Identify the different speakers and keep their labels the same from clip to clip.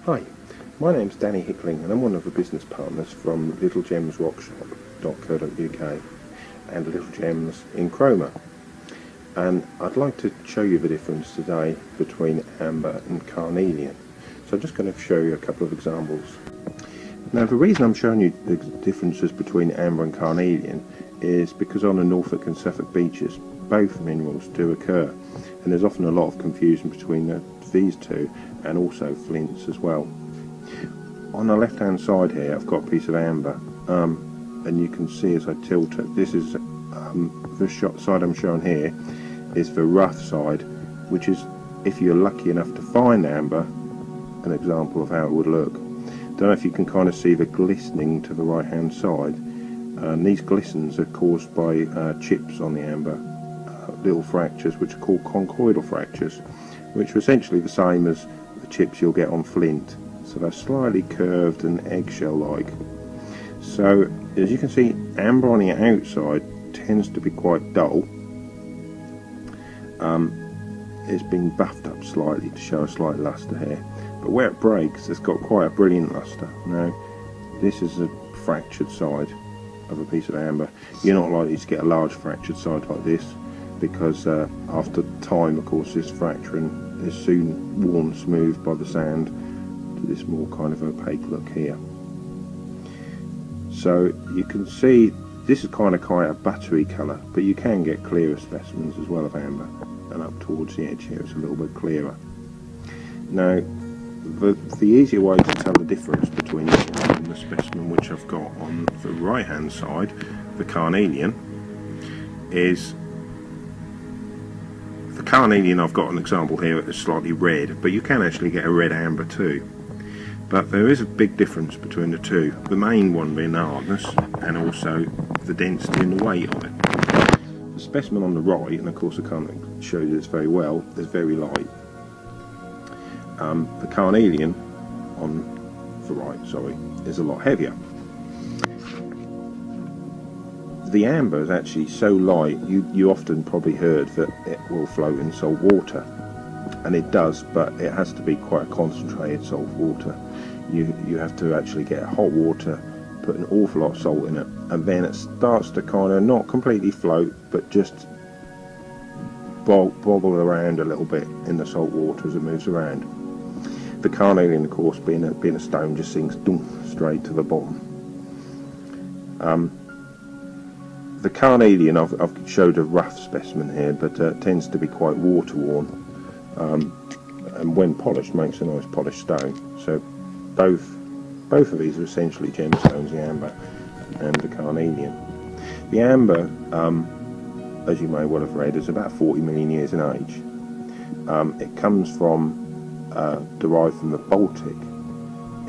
Speaker 1: Hi, my name's Danny Hickling and I'm one of the business partners from littlegemsrockshop.co.uk and Little Gems in Cromer, and I'd like to show you the difference today between amber and carnelian. So I'm just going to show you a couple of examples. Now the reason I'm showing you the differences between amber and carnelian is because on the Norfolk and Suffolk beaches both minerals do occur, and there's often a lot of confusion between these two and also flints as well. On the left hand side here I've got a piece of amber, and you can see as I tilt it, this is the side I'm showing here is the rough side, which is, if you're lucky enough to find amber, an example of how it would look. Don't know if you can kind of see the glistening to the right hand side, and these glistens are caused by chips on the amber, little fractures which are called conchoidal fractures, which are essentially the same as the chips you'll get on flint. So they're slightly curved and eggshell like. So as you can see, amber on the outside tends to be quite dull. It's been buffed up slightly to show a slight luster here, but where it breaks it's got quite a brilliant luster. Now this is a fractured side of a piece of amber. You're not likely to get a large fractured side like this, because after time of course this fracturing is soon worn smooth by the sand to this more kind of opaque look here. So you can see this is kind of quite a buttery colour, but you can get clearer specimens as well of amber, and up towards the edge here it's a little bit clearer. Now the easier way to tell the difference between this and the specimen which I've got on the right hand side, the carnelian, is the carnelian I've got an example here that is slightly red, but you can actually get a red amber too. But there is a big difference between the two, the main one being the hardness and also the density and the weight of it. The specimen on the right, and of course I can't show you this very well, is very light. The carnelian on the right, is a lot heavier. The amber is actually so light, you often probably heard that it will float in salt water, and it does, but it has to be quite a concentrated salt water. You have to actually get hot water, put an awful lot of salt in it, and then it starts to kind of not completely float, but just bobble around a little bit in the salt water as it moves around. The carnelian, of course, being a stone, just sinks straight to the bottom. The carnelian, I've showed a rough specimen here, but tends to be quite water worn, and when polished makes a nice polished stone. So both of these are essentially gemstones, the amber and the carnelian. The amber, as you may well have read, is about 40 million years in age. It comes from derived from the Baltic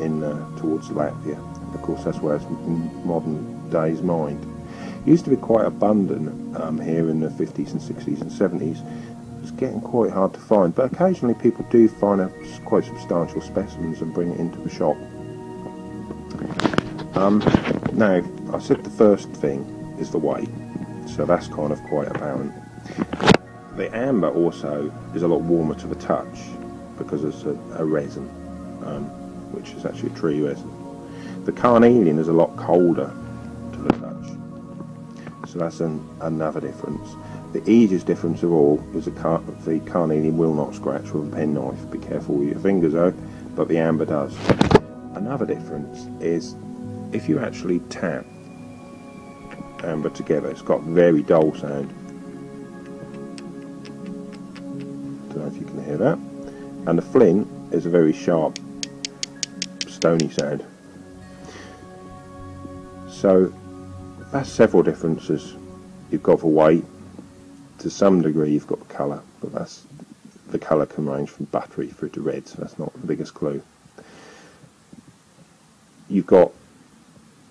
Speaker 1: in towards Latvia. Of course that's where it's in modern days mined. It used to be quite abundant here in the 50s and 60s and 70s. It's getting quite hard to find, but occasionally people do find quite substantial specimens and bring it into the shop. Now I said the first thing is the weight, so that's kind of quite apparent. The amber also is a lot warmer to the touch because it's a resin, which is actually a tree resin. The carnelian is a lot colder to the touch, so that's another difference. The easiest difference of all is the carnelian will not scratch with a penknife. Be careful with your fingers though, but the amber does. Another difference is if you actually tap amber together, it's got very dull sound. Don't know if you can hear that. And the flint is a very sharp, stony sound. So that's several differences. You've got the weight. To some degree you've got the colour, but the colour can range from buttery through to red, so that's not the biggest clue. You've got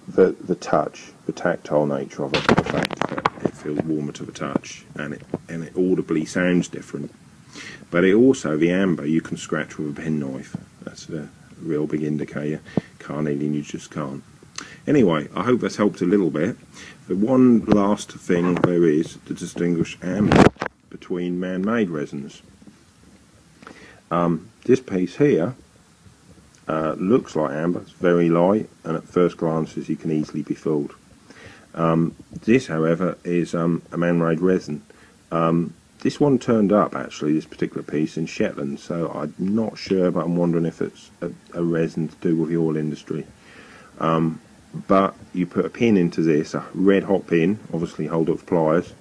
Speaker 1: the touch, the tactile nature of it, the fact that it feels warmer to the touch, and it audibly sounds different. But it also, the amber, you can scratch with a penknife. That's a real big indicator. Carnelian, you just can't. Anyway, I hope that's helped a little bit. The one last thing there is to distinguish amber between man-made resins. This piece here looks like amber. It's very light, and at first glances you can easily be fooled. This, however, is a man-made resin. This one turned up, actually, this particular piece, in Shetland, so I'm not sure, but I'm wondering if it's a resin to do with the oil industry. But you put a pin into this, a red hot pin, obviously hold up pliers,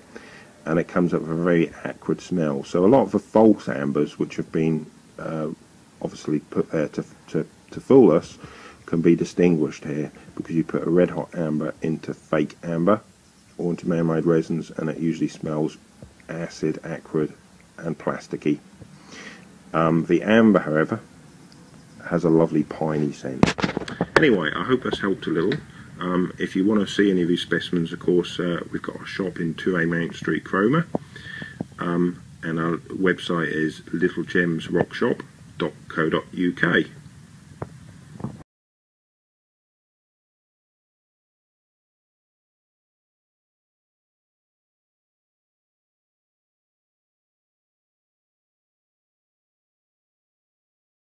Speaker 1: and it comes up with a very acrid smell. So a lot of the false ambers, which have been obviously put there to fool us, can be distinguished here, because you put a red hot amber into fake amber or into man-made resins, and it usually smells acid, acrid and plasticky. The amber, however, has a lovely piney scent. Anyway, I hope that's helped a little. If you want to see any of these specimens, of course, we've got a shop in 2A Mount Street, Cromer, and our website is littlegemsrockshop.co.uk.